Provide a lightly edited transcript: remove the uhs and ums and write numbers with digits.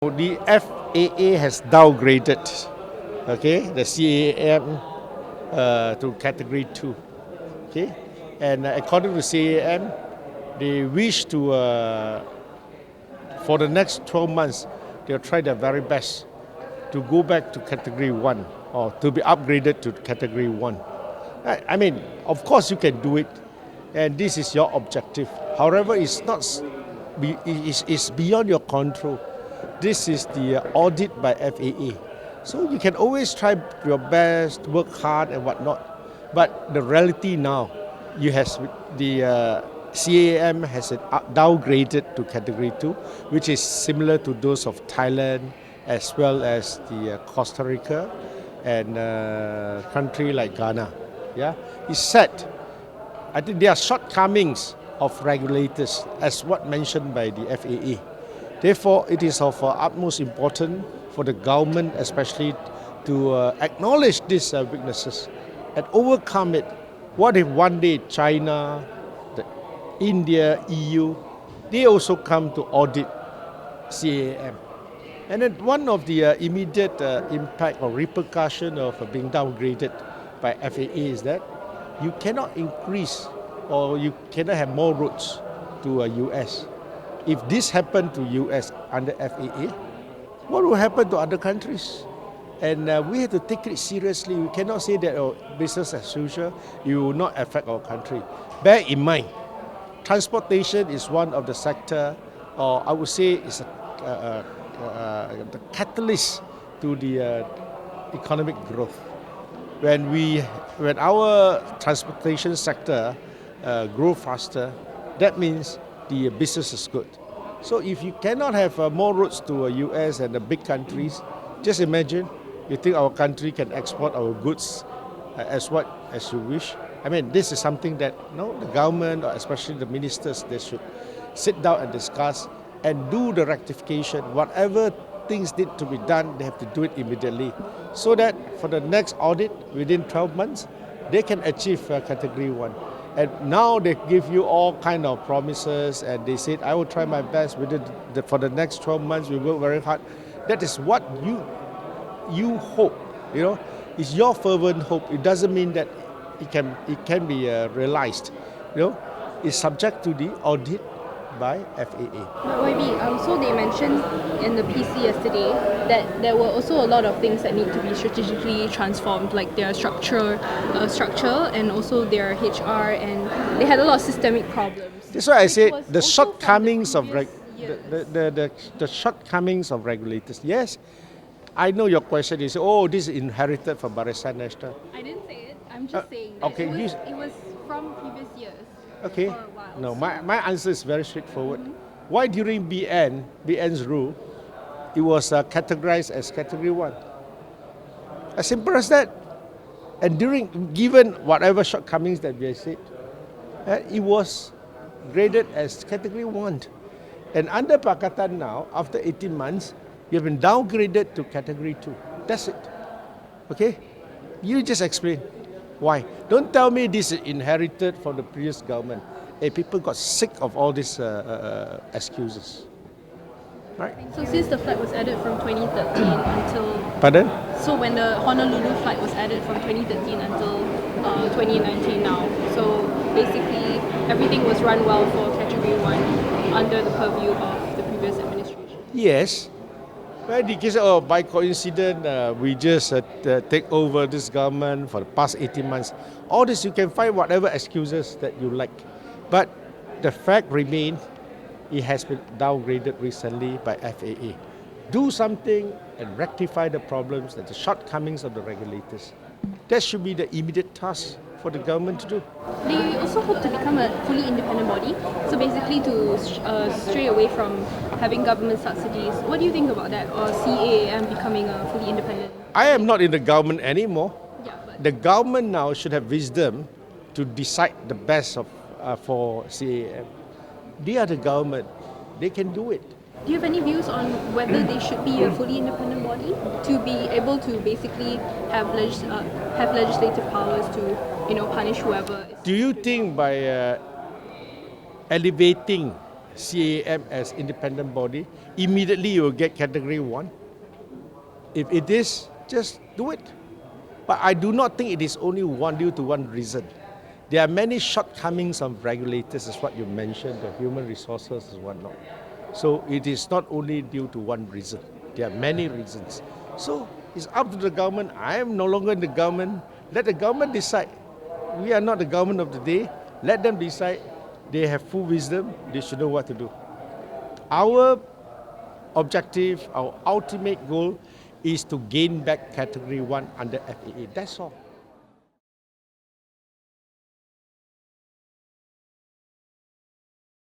The FAA has downgraded, the CAM to Category 2, and according to CAM, they wish to, for the next 12 months, they'll try their very best to go back to Category 1 or to be upgraded to Category 1. I mean, of course you can do it, and this is your objective. However, it's beyond your control. This is the audit by FAA. So you can always try your best, work hard and whatnot. But the reality now, the CAM has it downgraded to Category 2, which is similar to those of Thailand as well as the Costa Rica and country like Ghana. Yeah, it's sad. I think there are shortcomings of regulators, as what mentioned by the FAA. Therefore, it is of utmost importance for the government especially to acknowledge these weaknesses and overcome it. What if one day China, India, EU, they also come to audit CAM? And then one of the immediate impact or repercussion of being downgraded by FAA is that you cannot increase or you cannot have more routes to US. If this happened to US under FAA, what will happen to other countries? And we have to take it seriously. We cannot say that business as usual, it will not affect our country. Bear in mind, transportation is one of the sector, or I would say is the catalyst to the economic growth. When our transportation sector grow faster, that means the business is good. So if you cannot have more routes to US and the big countries, just imagine, you think our country can export our goods as you wish? I mean, this is something that the government, or especially the ministers, they should sit down and discuss and do the rectification. Whatever things need to be done, they have to do it immediately, so that for the next audit within 12 months, they can achieve Category 1. And now they give you all kind of promises, and they said, I will try my best for the next 12 months. We work very hard. That is what you hope. It's your fervent hope. It doesn't mean that it can be realized. It's subject to the audit by FAA. But YB, so they mentioned in the PC yesterday that there were also a lot of things that need to be strategically transformed, like their structure and also their HR, and they had a lot of systemic problems. That's why I said the shortcomings of the shortcomings of regulators. Yes, I know your question is, this is inherited from Barisan Nasional. I didn't say it. I'm just saying that okay, it was from previous years. Okay. For a while. No, my answer is very straightforward. Why during BN's rule, it was categorized as Category 1? As simple as that. And given whatever shortcomings that we have said, it was graded as Category 1. And under Pakatan now, after 18 months, you have been downgraded to Category 2. That's it. Okay? You just explain. Why? Don't tell me this is inherited from the previous government. People got sick of all these excuses. Right? So since the flight was added from 2013 until... Pardon? So when the Honolulu flight was added from 2013 until 2019 now, so basically everything was run well for Category 1 under the purview of the previous administration. Yes. But in case, by coincidence, we just take over this government for the past 18 months. All this, you can find whatever excuses that you like. But the fact remains, it has been downgraded recently by FAA. Do something and rectify the problems and the shortcomings of the regulators. That should be the immediate task for the government to do. They also hope to become a fully independent body, so basically to stray away from having government subsidies. What do you think about that, or CAM becoming a fully independent? I am not in the government anymore. Yeah, but the government now should have wisdom to decide the best for CAM. They are the government. They can do it. do you have any views on whether they should be a fully independent body to be able to basically have legislative powers to, punish whoever? Do you think by elevating CAM as independent body, immediately you will get category 1. If it is, just do it. But I do not think it is only due to one reason. There are many shortcomings of regulators, as what you mentioned, the human resources and whatnot. So it is not only due to one reason. There are many reasons. So it's up to the government. I am no longer in the government. Let the government decide. We are not the government of the day. Let them decide. They have full wisdom. They should know what to do. Our objective, our ultimate goal is to gain back category 1 under FAA. That's all.